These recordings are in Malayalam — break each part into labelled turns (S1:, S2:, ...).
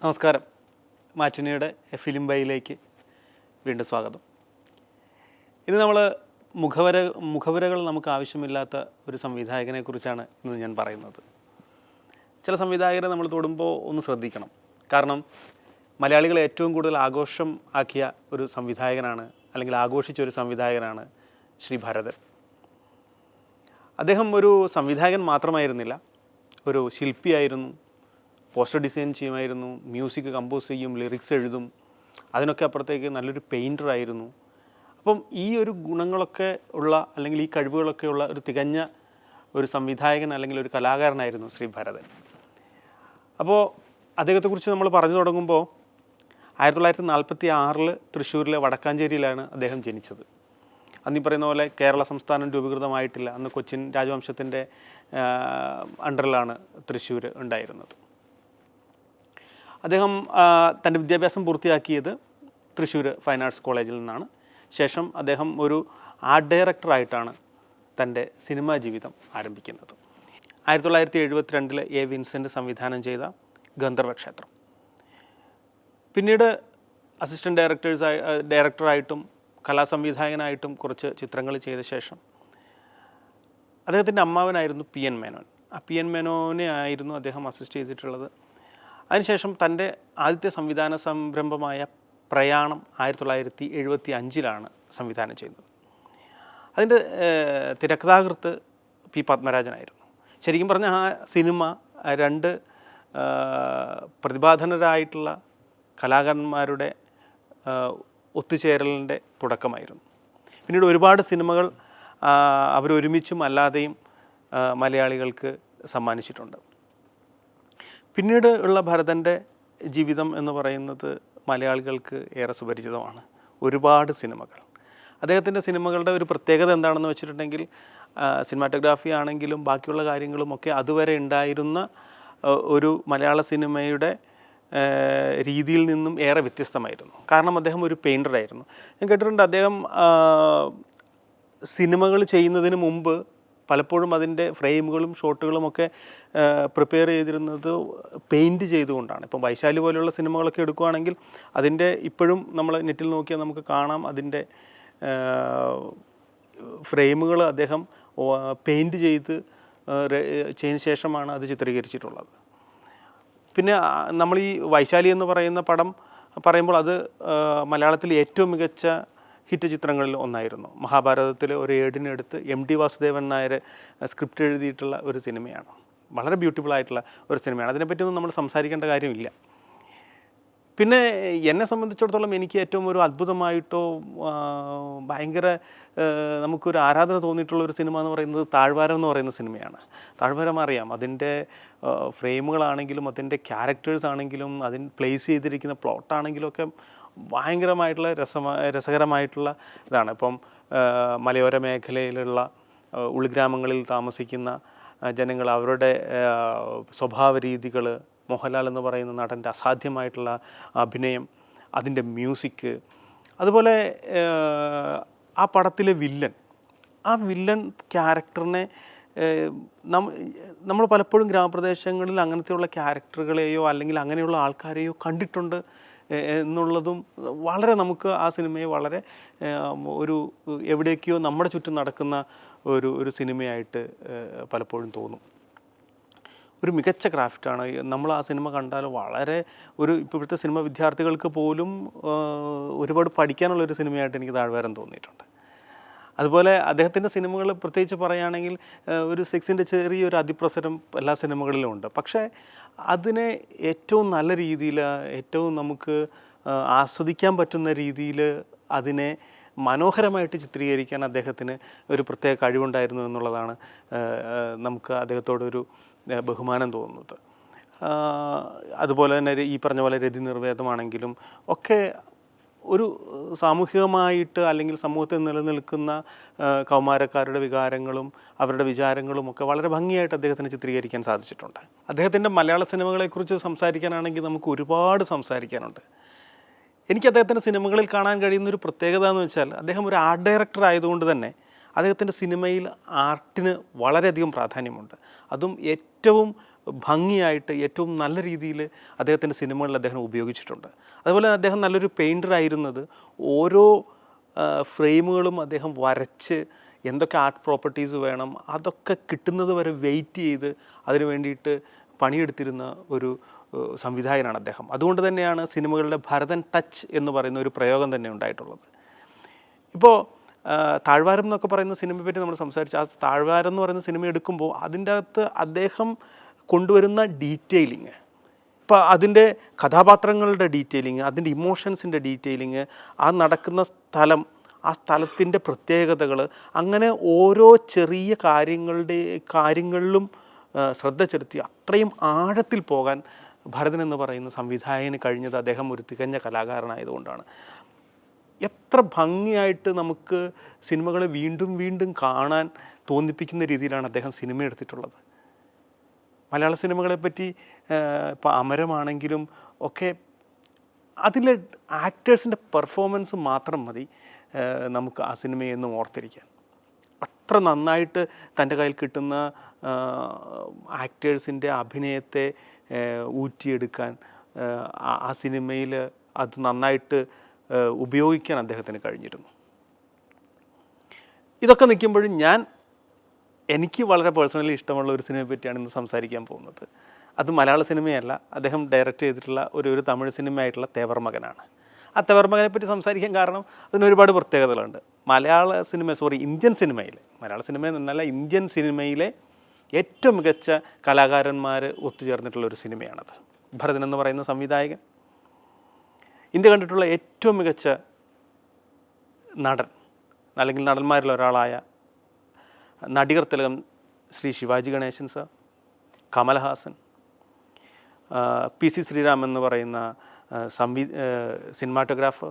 S1: നമസ്കാരം. മാറ്റിനിയുടെ ഫിലിം ബൈയിലേക്ക് വീണ്ടും സ്വാഗതം. ഇന്ന് നമ്മൾ മുഖവരകൾ നമുക്ക് ആവശ്യമില്ലാത്ത ഒരു സംവിധായകനെ കുറിച്ചാണ് ഇന്ന് ഞാൻ പറയുന്നത്. ചില സംവിധായകരെ നമ്മൾ തൊടുമ്പോൾ ഒന്ന് ശ്രദ്ധിക്കണം. കാരണം മലയാളികളെ ഏറ്റവും കൂടുതൽ ആഘോഷം ആക്കിയ ഒരു സംവിധായകനാണ്, അല്ലെങ്കിൽ ആഘോഷിച്ച ഒരു സംവിധായകനാണ് ശ്രീ ഭരതൻ. അദ്ദേഹം ഒരു സംവിധായകൻ മാത്രമായിരുന്നില്ല, ഒരു ശില്പിയായിരുന്നു. പോസ്റ്റർ ഡിസൈൻ ചെയ്യുമായിരുന്നു, മ്യൂസിക് കമ്പോസ് ചെയ്യും, ലിറിക്സ് എഴുതും. അതിനൊക്കെ അപ്പുറത്തേക്ക് നല്ലൊരു പെയിൻറ്ററായിരുന്നു. അപ്പം ഈ ഒരു ഗുണങ്ങളൊക്കെ ഉള്ള, അല്ലെങ്കിൽ ഈ കഴിവുകളൊക്കെ ഉള്ള ഒരു തികഞ്ഞ ഒരു സംവിധായകൻ അല്ലെങ്കിൽ ഒരു കലാകാരനായിരുന്നു ശ്രീ ഭരതൻ. അപ്പോൾ അദ്ദേഹത്തെക്കുറിച്ച് നമ്മൾ പറഞ്ഞു തുടങ്ങുമ്പോൾ 1946 തൃശ്ശൂരിലെ വടക്കാഞ്ചേരിയിലാണ് അദ്ദേഹം ജനിച്ചത്. അന്നീ പറയുന്ന പോലെ കേരള സംസ്ഥാനം രൂപീകൃതമായിട്ടില്ല. അന്ന് കൊച്ചിൻ രാജവംശത്തിൻ്റെ അണ്ടറിലാണ് തൃശ്ശൂർ ഉണ്ടായിരുന്നത്. അദ്ദേഹം തൻ്റെ വിദ്യാഭ്യാസം പൂർത്തിയാക്കിയത് തൃശ്ശൂർ ഫൈൻ ആർട്സ് കോളേജിൽ നിന്നാണ്. ശേഷം അദ്ദേഹം ഒരു ആർട്ട് ഡയറക്ടറായിട്ടാണ് തൻ്റെ സിനിമാ ജീവിതം ആരംഭിക്കുന്നത്. 1972 എ വിൻസെൻ്റ് സംവിധാനം ചെയ്ത ഗന്ധർവക്ഷേത്രം. പിന്നീട് അസിസ്റ്റൻറ്റ് ഡയറക്ടറായിട്ടും കലാസംവിധായകനായിട്ടും കുറച്ച് ചിത്രങ്ങൾ ചെയ്ത ശേഷം അദ്ദേഹത്തിൻ്റെ അമ്മാവനായിരുന്നു PN മേനോൻ. ആ PN മേനോനെ ആയിരുന്നു അദ്ദേഹം അസിസ്റ്റ് ചെയ്തിട്ടുള്ളത്. അതിനുശേഷം തൻ്റെ ആദ്യത്തെ സംവിധാന സംരംഭമായ പ്രയാണം 1975 സംവിധാനം ചെയ്യുന്നത്. അതിൻ്റെ തിരക്കഥാകൃത്ത് P. പത്മരാജനായിരുന്നു. ശരിക്കും പറഞ്ഞാൽ ആ സിനിമ രണ്ട് പ്രതിഭാധനരായിട്ടുള്ള കലാകാരന്മാരുടെ ഒത്തുചേരലിൻ്റെ തുടക്കമായിരുന്നു. പിന്നീട് ഒരുപാട് സിനിമകൾ അവരൊരുമിച്ചും അല്ലാതെയും മലയാളികൾക്ക് സമ്മാനിച്ചിട്ടുണ്ട്. പിന്നീട് ഉള്ള ഭരതൻ്റെ ജീവിതം എന്ന് പറയുന്നത് മലയാളികൾക്ക് ഏറെ സുപരിചിതമാണ്. ഒരുപാട് സിനിമകൾ. അദ്ദേഹത്തിൻ്റെ സിനിമകളുടെ ഒരു പ്രത്യേകത എന്താണെന്ന് വെച്ചിട്ടുണ്ടെങ്കിൽ, സിനിമാറ്റോഗ്രാഫി ആണെങ്കിലും ബാക്കിയുള്ള കാര്യങ്ങളുമൊക്കെ അതുവരെ ഉണ്ടായിരുന്ന ഒരു മലയാള സിനിമയുടെ രീതിയിൽ നിന്നും ഏറെ വ്യത്യസ്തമായിരുന്നു. കാരണം അദ്ദേഹം ഒരു പെയിൻറ്ററായിരുന്നു. ഞാൻ കേട്ടിട്ടുണ്ട് അദ്ദേഹം സിനിമകൾ ചെയ്യുന്നതിന് മുമ്പ് പലപ്പോഴും അതിൻ്റെ ഫ്രെയിമുകളും ഷോട്ടുകളുമൊക്കെ പ്രിപ്പയർ ചെയ്തിരുന്നത് പെയിൻറ്റ് ചെയ്തുകൊണ്ടാണ്. ഇപ്പം വൈശാലി പോലെയുള്ള സിനിമകളൊക്കെ എടുക്കുകയാണെങ്കിൽ അതിൻ്റെ ഇപ്പോഴും നമ്മൾ നെറ്റിൽ നോക്കിയാൽ നമുക്ക് കാണാം, അതിൻ്റെ ഫ്രെയിമുകൾ അദ്ദേഹം പെയിൻറ്റ് ചെയ്തതിന് ശേഷമാണ് അത് ചിത്രീകരിച്ചിട്ടുള്ളത്. പിന്നെ നമ്മൾ ഈ വൈശാലി എന്ന് പറയുന്ന പടം പറയുമ്പോൾ അത് മലയാളത്തിൽ ഏറ്റവും മികച്ച ഹിറ്റ് ചിത്രങ്ങളിൽ ഒന്നായിരുന്നു. മഹാഭാരതത്തിൽ ഒരു ഏടിനെടുത്ത് MT വാസുദേവൻ നായർ സ്ക്രിപ്റ്റ് എഴുതിയിട്ടുള്ള ഒരു സിനിമയാണ്. വളരെ ബ്യൂട്ടിഫുൾ ആയിട്ടുള്ള ഒരു സിനിമയാണ്. അതിനെപ്പറ്റിയൊന്നും നമ്മൾ സംസാരിക്കേണ്ട കാര്യമില്ല. പിന്നെ എന്നെ സംബന്ധിച്ചിടത്തോളം എനിക്ക് ഏറ്റവും ഒരു അത്ഭുതമായിട്ടോ ഭയങ്കര നമുക്കൊരു ആരാധന തോന്നിയിട്ടുള്ള ഒരു സിനിമ എന്ന് പറയുന്നത് താഴ്വാരം എന്ന് പറയുന്ന സിനിമയാണ്. താഴ്വാരം അറിയാം, അതിൻ്റെ ഫ്രെയിമുകളാണെങ്കിലും അതിൻ്റെ ക്യാരക്ടേഴ്സ് ആണെങ്കിലും അതിന് പ്ലേസ് ചെയ്തിരിക്കുന്ന പ്ലോട്ടാണെങ്കിലും ഒക്കെ ഭയങ്കരമായിട്ടുള്ള രസകരമായിട്ടുള്ള ഇതാണ്. ഇപ്പം മലയോര മേഖലയിലുള്ള ഉൾഗ്രാമങ്ങളിൽ താമസിക്കുന്ന ജനങ്ങൾ, അവരുടെ സ്വഭാവ രീതികൾ, മോഹൻലാൽ എന്ന് പറയുന്ന നടൻ്റെ അസാധ്യമായിട്ടുള്ള അഭിനയം, അതിൻ്റെ മ്യൂസിക്, അതുപോലെ ആ പടത്തിലെ ആ വില്ലൻ ക്യാരക്ടറിനെ നമ്മൾ പലപ്പോഴും ഗ്രാമപ്രദേശങ്ങളിൽ അങ്ങനത്തെയുള്ള ക്യാരക്ടറുകളെയോ അല്ലെങ്കിൽ അങ്ങനെയുള്ള ആൾക്കാരെയോ കണ്ടിട്ടുണ്ട് എന്നുള്ളതും വളരെ നമുക്ക് ആ സിനിമയെ വളരെ ഒരു എവിടേക്കോ നമ്മുടെ ചുറ്റും നടക്കുന്ന ഒരു സിനിമയായിട്ട് പലപ്പോഴും തോന്നും. ഒരു മികച്ച ക്രാഫ്റ്റാണ്. നമ്മൾ ആ സിനിമ കണ്ടാൽ വളരെ ഇപ്പോഴത്തെ സിനിമ വിദ്യാർത്ഥികൾക്ക് പോലും ഒരുപാട് പഠിക്കാനുള്ളൊരു സിനിമയായിട്ട് എനിക്ക് താഴ്വാരം തോന്നിയിട്ടുണ്ട്. അതുപോലെ അദ്ദേഹത്തിൻ്റെ സിനിമകൾ പ്രത്യേകിച്ച് പറയുകയാണെങ്കിൽ ഒരു സെക്സിൻ്റെ ചെറിയൊരു അതിപ്രസരം എല്ലാ സിനിമകളിലും ഉണ്ട്. പക്ഷേ അതിനെ ഏറ്റവും നല്ല രീതിയിൽ, ഏറ്റവും നമുക്ക് ആസ്വദിക്കാൻ പറ്റുന്ന രീതിയിൽ അതിനെ മനോഹരമായിട്ട് ചിത്രീകരിക്കാൻ അദ്ദേഹത്തിന് ഒരു പ്രത്യേക കഴിവുണ്ടായിരുന്നു എന്നുള്ളതാണ് നമുക്ക് അദ്ദേഹത്തോടൊരു ബഹുമാനം തോന്നുന്നത്. അതുപോലെ തന്നെ ഈ പറഞ്ഞ പോലെ രതി നിർവേദമാണെങ്കിലും ഒക്കെ ഒരു സാമൂഹികമായിട്ട് അല്ലെങ്കിൽ സമൂഹത്തിൽ നിലനിൽക്കുന്ന കൗമാരക്കാരുടെ വികാരങ്ങളും അവരുടെ വിചാരങ്ങളും ഒക്കെ വളരെ ഭംഗിയായിട്ട് അദ്ദേഹത്തിന് ചിത്രീകരിക്കാൻ സാധിച്ചിട്ടുണ്ട്. അദ്ദേഹത്തിൻ്റെ മലയാള സിനിമകളെക്കുറിച്ച് സംസാരിക്കാനാണെങ്കിൽ നമുക്ക് ഒരുപാട് സംസാരിക്കാനുണ്ട്. എനിക്ക് അദ്ദേഹത്തിൻ്റെ സിനിമകളിൽ കാണാൻ കഴിയുന്ന ഒരു പ്രത്യേകത എന്ന് വെച്ചാൽ, അദ്ദേഹം ഒരു ആർട്ട് ഡയറക്ടർ ആയതുകൊണ്ട് തന്നെ അദ്ദേഹത്തിൻ്റെ സിനിമയിൽ ആർട്ടിന് വളരെയധികം പ്രാധാന്യമുണ്ട്. അതും ഏറ്റവും ഭംഗിയായിട്ട് ഏറ്റവും നല്ല രീതിയിൽ അദ്ദേഹത്തിൻ്റെ സിനിമകളിൽ അദ്ദേഹം ഉപയോഗിച്ചിട്ടുണ്ട്. അതുപോലെ അദ്ദേഹം നല്ലൊരു പെയിൻറ്റർ ആയിരുന്നത് ഓരോ ഫ്രെയിമുകളും അദ്ദേഹം വരച്ച് എന്തൊക്കെ ആർട്ട് പ്രോപ്പർട്ടീസ് വേണം അതൊക്കെ കിട്ടുന്നത് വരെ വെയിറ്റ് ചെയ്ത് അതിനു വേണ്ടിയിട്ട് പണിയെടുത്തിരുന്ന ഒരു സംവിധായകനാണ് അദ്ദേഹം. അതുകൊണ്ട് തന്നെയാണ് സിനിമകളുടെ ഭരതൻ ടച്ച് എന്ന് പറയുന്ന ഒരു പ്രയോഗം തന്നെ ഉണ്ടായിട്ടുള്ളത്. ഇപ്പോൾ താഴ്വാരം എന്നൊക്കെ പറയുന്ന സിനിമയെ പറ്റി നമ്മൾ സംസാരിച്ചു. ആ താഴ്വാരം എന്ന് പറയുന്ന സിനിമ എടുക്കുമ്പോൾ അതിൻ്റെ അകത്ത് അദ്ദേഹം കൊണ്ടുവരുന്ന ഡീറ്റെയിലിങ്, ഇപ്പോൾ അതിൻ്റെ കഥാപാത്രങ്ങളുടെ ഡീറ്റെയിലിങ്, അതിൻ്റെ ഇമോഷൻസിൻ്റെ ഡീറ്റെയിലിങ്, ആ നടക്കുന്ന സ്ഥലം, ആ സ്ഥലത്തിൻ്റെ പ്രത്യേകതകൾ, അങ്ങനെ ഓരോ ചെറിയ കാര്യങ്ങളിലും ശ്രദ്ധ ചെലുത്തി അത്രയും ആഴത്തിൽ പോകാൻ ഭരതൻ എന്ന് പറയുന്ന സംവിധായകന് കഴിഞ്ഞത് അദ്ദേഹം ഒരു തികഞ്ഞ കലാകാരനായതുകൊണ്ടാണ്. എത്ര ഭംഗിയായിട്ട് നമുക്ക് സിനിമകളെ വീണ്ടും വീണ്ടും കാണാൻ തോന്നിപ്പിക്കുന്ന രീതിയിലാണ് അദ്ദേഹം സിനിമ എടുത്തിട്ടുള്ളത്. മലയാള സിനിമകളെപ്പറ്റി ഇപ്പോൾ അമരമാണെങ്കിലും ഒക്കെ അതിലെ ആക്ടേഴ്സിൻ്റെ പെർഫോമൻസ് മാത്രം മതി നമുക്ക് ആ സിനിമയെന്നും ഓർത്തിരിക്കാൻ. അത്ര നന്നായിട്ട് തൻ്റെ കയ്യിൽ കിട്ടുന്ന ആക്ടേഴ്സിൻ്റെ അഭിനയത്തെ ഊറ്റിയെടുക്കാൻ ആ സിനിമയിൽ അത് നന്നായിട്ട് ഉപയോഗിക്കാൻ അദ്ദേഹത്തിന് കഴിഞ്ഞിരുന്നു. ഇതൊക്കെ നിൽക്കുമ്പോഴും എനിക്ക് വളരെ പേഴ്സണലി ഇഷ്ടമുള്ള ഒരു സിനിമയെ പറ്റിയാണ് ഇന്ന് സംസാരിക്കാൻ പോകുന്നത്. അത് മലയാള സിനിമയല്ല, അദ്ദേഹം ഡയറക്റ്റ് ചെയ്തിട്ടുള്ള ഒരു തമിഴ് സിനിമയായിട്ടുള്ള തേവർ മകനാണ്. ആ തേവർ മകനെ പറ്റി സംസാരിക്കാൻ കാരണം അതിനൊരുപാട് പ്രത്യേകതകളുണ്ട്. ഇന്ത്യൻ സിനിമയിലെ, മലയാള സിനിമ എന്നല്ല, ഇന്ത്യൻ സിനിമയിലെ ഏറ്റവും മികച്ച കലാകാരന്മാർ ഒത്തുചേർന്നിട്ടുള്ളൊരു സിനിമയാണത്. ഭരതൻ എന്ന് പറയുന്ന സംവിധായകൻ, ഇന്ത്യ കണ്ടിട്ടുള്ള ഏറ്റവും മികച്ച നടൻ അല്ലെങ്കിൽ നടന്മാരിൽ ഒരാളായ നടികർ തിലകം ശ്രീ ശിവാജി ഗണേശൻ സർ, കമൽഹാസൻ, PC ശ്രീറാം എന്ന് പറയുന്ന സിനിമാറ്റോഗ്രാഫർ,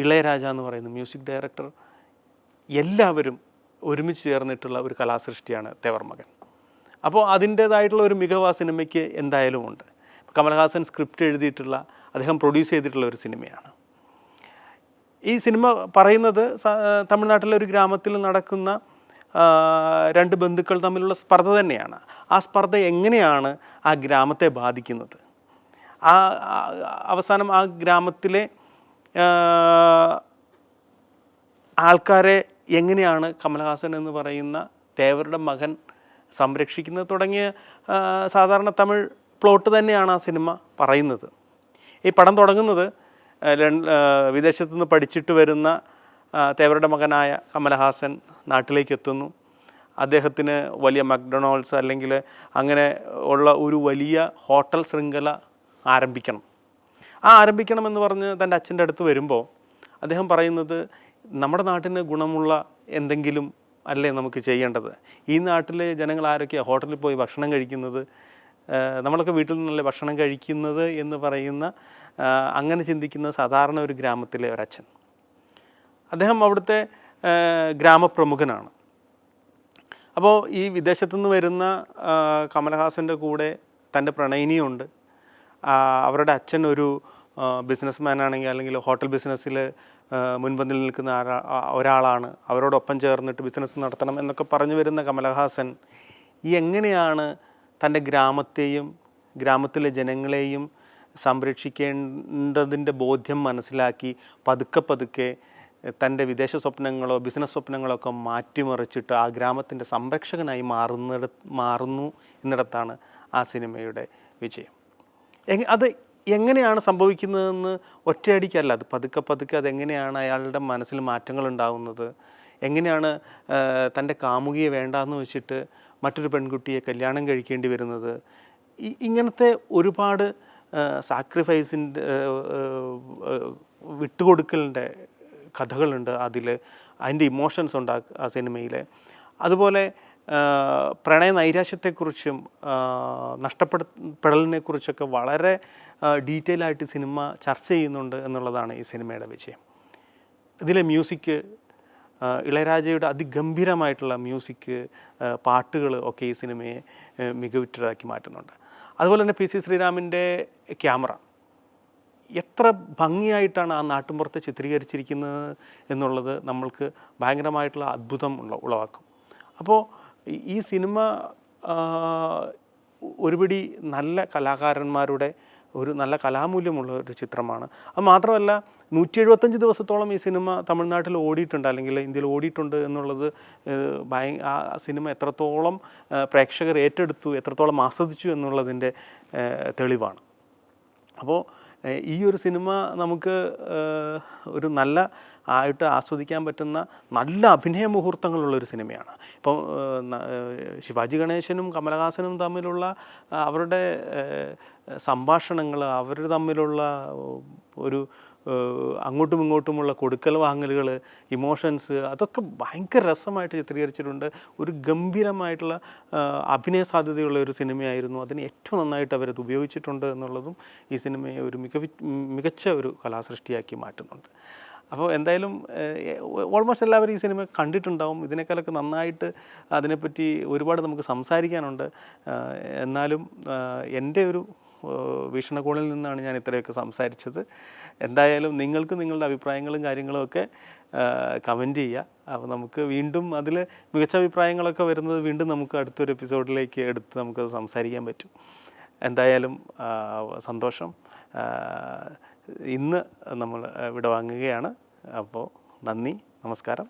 S1: ഇളയരാജ എന്ന് പറയുന്ന മ്യൂസിക് ഡയറക്ടർ, എല്ലാവരും ഒരുമിച്ച് ചേർന്നിട്ടുള്ള ഒരു കലാസൃഷ്ടിയാണ് തേവർ മകൻ. അപ്പോൾ അതിൻ്റേതായിട്ടുള്ള ഒരു മികവ് ആ സിനിമയ്ക്ക് എന്തായാലും ഉണ്ട്. കമൽഹാസൻ സ്ക്രിപ്റ്റ് എഴുതിയിട്ടുള്ള, അദ്ദേഹം പ്രൊഡ്യൂസ് ചെയ്തിട്ടുള്ള ഒരു സിനിമയാണ്. ഈ സിനിമ പറയുന്നത് തമിഴ്നാട്ടിലെ ഒരു ഗ്രാമത്തിൽ നടക്കുന്ന രണ്ട് ബന്ധുക്കൾ തമ്മിലുള്ള സ്പർദ്ധ തന്നെയാണ്. ആ സ്പർദ്ധ എങ്ങനെയാണ് ആ ഗ്രാമത്തെ ബാധിക്കുന്നത്, അവസാനം ആ ഗ്രാമത്തിലെ ആൾക്കാരെ എങ്ങനെയാണ് കമൽഹാസൻ എന്ന് പറയുന്ന തേവരുടെ മകൻ സംരക്ഷിക്കുന്നത് തുടങ്ങിയ സാധാരണ തമിഴ് പ്ലോട്ട് തന്നെയാണ് ആ സിനിമ പറയുന്നത്. ഈ പടം തുടങ്ങുന്നത് വിദേശത്തു നിന്ന് പഠിച്ചിട്ട് വരുന്ന തേവരുടെ മകനായ കമൽഹാസൻ നാട്ടിലേക്ക് എത്തുന്നു. അദ്ദേഹത്തിന് വലിയ മക്ഡൊണാൾഡ്സ് അല്ലെങ്കിൽ അങ്ങനെ ഉള്ള ഒരു വലിയ ഹോട്ടൽ ശൃംഖല ആരംഭിക്കണമെന്ന് പറഞ്ഞ് തൻ്റെ അച്ഛൻ്റെ അടുത്ത് വരുമ്പോൾ അദ്ദേഹം പറയുന്നത്, നമ്മുടെ നാട്ടിന് ഗുണമുള്ള എന്തെങ്കിലും അല്ലേ നമുക്ക് ചെയ്യേണ്ടത്. ഈ നാട്ടിലെ ജനങ്ങൾ ആരൊക്കെയാണ് ഹോട്ടലിൽ പോയി ഭക്ഷണം കഴിക്കുന്നത്, നമ്മളൊക്കെ വീട്ടിൽ നിന്നല്ലേ ഭക്ഷണം കഴിക്കുന്നത് എന്ന് പറയുന്ന, അങ്ങനെ ചിന്തിക്കുന്ന സാധാരണ ഒരു ഗ്രാമത്തിലെ ഒരച്ഛൻ. അദ്ദേഹം അവിടുത്തെ ഗ്രാമപ്രമുഖനാണ്. അപ്പോൾ ഈ വിദേശത്തുനിന്ന് വരുന്ന കമൽഹാസൻ്റെ കൂടെ തൻ്റെ പ്രണയിനിയുണ്ട്. അവരുടെ അച്ഛൻ ഒരു ബിസിനസ് ആണെങ്കിൽ അല്ലെങ്കിൽ ഹോട്ടൽ ബിസിനസ്സിൽ മുൻപന്തിൽ നിൽക്കുന്ന ഒരാളാണ്. അവരോടൊപ്പം ചേർന്നിട്ട് ബിസിനസ് നടത്തണം എന്നൊക്കെ പറഞ്ഞു വരുന്ന കമൽഹാസൻ എങ്ങനെയാണ് തൻ്റെ ഗ്രാമത്തെയും ഗ്രാമത്തിലെ ജനങ്ങളെയും സംരക്ഷിക്കേണ്ടതിൻ്റെ ബോധ്യം മനസ്സിലാക്കി പതുക്കെ തൻ്റെ വിദേശ സ്വപ്നങ്ങളോ ബിസിനസ് സ്വപ്നങ്ങളോ ഒക്കെ മാറ്റിമറിച്ചിട്ട് ആ ഗ്രാമത്തിൻ്റെ സംരക്ഷകനായി മാറുന്നു എന്നിടത്താണ് ആ സിനിമയുടെ വിജയം. അത് എങ്ങനെയാണ് സംഭവിക്കുന്നതെന്ന് ഒറ്റയടിക്കല്ല, അത് പതുക്കെ അതെങ്ങനെയാണ് അയാളുടെ മനസ്സിൽ മാറ്റങ്ങൾ ഉണ്ടാകുന്നത്, എങ്ങനെയാണ് തൻ്റെ കാമുകിയെ വേണ്ടാന്ന് വെച്ചിട്ട് മറ്റൊരു പെൺകുട്ടിയെ കല്യാണം കഴിക്കേണ്ടി വരുന്നത്, ഇങ്ങനത്തെ ഒരുപാട് സാക്രിഫൈസിൻ്റെ വിട്ടുകൊടുക്കലിൻ്റെ കഥകളുണ്ട് അതിൽ. അതിൻ്റെ ഇമോഷൻസ് ഉണ്ട് ആ സിനിമയിൽ. അതുപോലെ പ്രണയ നൈരാശ്യത്തെക്കുറിച്ചും നഷ്ടപ്പെടലിനെക്കുറിച്ചൊക്കെ വളരെ ഡീറ്റെയിൽ ആയിട്ട് സിനിമ ചർച്ച ചെയ്യുന്നുണ്ട് എന്നുള്ളതാണ് ഈ സിനിമയുടെ വിജയം. ഇതിലെ മ്യൂസിക്, ഇളയരാജയുടെ അതിഗംഭീരമായിട്ടുള്ള മ്യൂസിക്, പാട്ടുകൾ ഒക്കെ ഈ സിനിമയെ മികവുറ്റതാക്കി മാറ്റുന്നുണ്ട്. അതുപോലെ തന്നെ PC ശ്രീറാമിൻ്റെ ക്യാമറ എത്ര ഭംഗിയായിട്ടാണ് ആ നാട്ടുമ്പുറത്തെ ചിത്രീകരിച്ചിരിക്കുന്നത് എന്നുള്ളത് നമ്മൾക്ക് ഭയങ്കരമായിട്ടുള്ള അത്ഭുതം ഉളവാക്കും. അപ്പോൾ ഈ സിനിമ ഒരുപിടി നല്ല കലാകാരന്മാരുടെ ഒരു നല്ല കലാമൂല്യമുള്ള ഒരു ചിത്രമാണ്. അത് മാത്രമല്ല 175 ദിവസത്തോളം ഈ സിനിമ തമിഴ്നാട്ടിൽ ഓടിയിട്ടുണ്ട്, അല്ലെങ്കിൽ ഇന്ത്യയിൽ ഓടിയിട്ടുണ്ട് എന്നുള്ളത് ആ സിനിമ എത്രത്തോളം പ്രേക്ഷകർ ഏറ്റെടുത്തു, എത്രത്തോളം ആസ്വദിച്ചു എന്നുള്ളതിൻ്റെ തെളിവാണ്. അപ്പോൾ ഈ ഒരു സിനിമ നമുക്ക് ഒരു നല്ല ആയിട്ട് ആസ്വദിക്കാൻ പറ്റുന്ന നല്ല അഭിനയ മുഹൂർത്തങ്ങളുള്ളൊരു സിനിമയാണ്. ഇപ്പം ശിവാജി ഗണേശനും കമലഹാസനും തമ്മിലുള്ള അവരുടെ സംഭാഷണങ്ങൾ, അവർ തമ്മിലുള്ള ഒരു അങ്ങോട്ടും ഇങ്ങോട്ടുമുള്ള കൊടുക്കൽ വാങ്ങലുകൾ, ഇമോഷൻസ്, അതൊക്കെ ഭയങ്കര രസമായിട്ട് ചിത്രീകരിച്ചിട്ടുണ്ട്. ഒരു ഗംഭീരമായിട്ടുള്ള അഭിനയ സാധ്യതയുള്ള ഒരു സിനിമയായിരുന്നു. അതിന് ഏറ്റവും നന്നായിട്ട് അവരത് ഉപയോഗിച്ചിട്ടുണ്ട് എന്നുള്ളതും ഈ സിനിമയെ ഒരു മികച്ച ഒരു കലാസൃഷ്ടിയാക്കി മാറ്റുന്നുണ്ട്. അപ്പോൾ എന്തായാലും ഓൾമോസ്റ്റ് എല്ലാവരും ഈ സിനിമ കണ്ടിട്ടുണ്ടാവും. ഇതിനേക്കാളൊക്കെ നന്നായിട്ട് അതിനെപ്പറ്റി ഒരുപാട് നമുക്ക് സംസാരിക്കാനുണ്ട്. എന്നാലും എൻ്റെ ഒരു വീക്ഷണകോണിൽ നിന്നാണ് ഞാൻ ഇത്രയൊക്കെ സംസാരിച്ചത്. എന്തായാലും നിങ്ങൾക്ക് നിങ്ങളുടെ അഭിപ്രായങ്ങളും കാര്യങ്ങളും ഒക്കെ കമൻറ്റ് ചെയ്യുക. അപ്പോൾ നമുക്ക് വീണ്ടും അതിൽ മികച്ച അഭിപ്രായങ്ങളൊക്കെ വരുന്നത് വീണ്ടും നമുക്ക് അടുത്തൊരു എപ്പിസോഡിലേക്ക് എടുത്ത് നമുക്കത് സംസാരിക്കാൻ പറ്റും. എന്തായാലും സന്തോഷം. ഇന്ന് നമ്മൾ ഇവിടെ വാങ്ങുകയാണ്. അപ്പോൾ നന്ദി, നമസ്കാരം.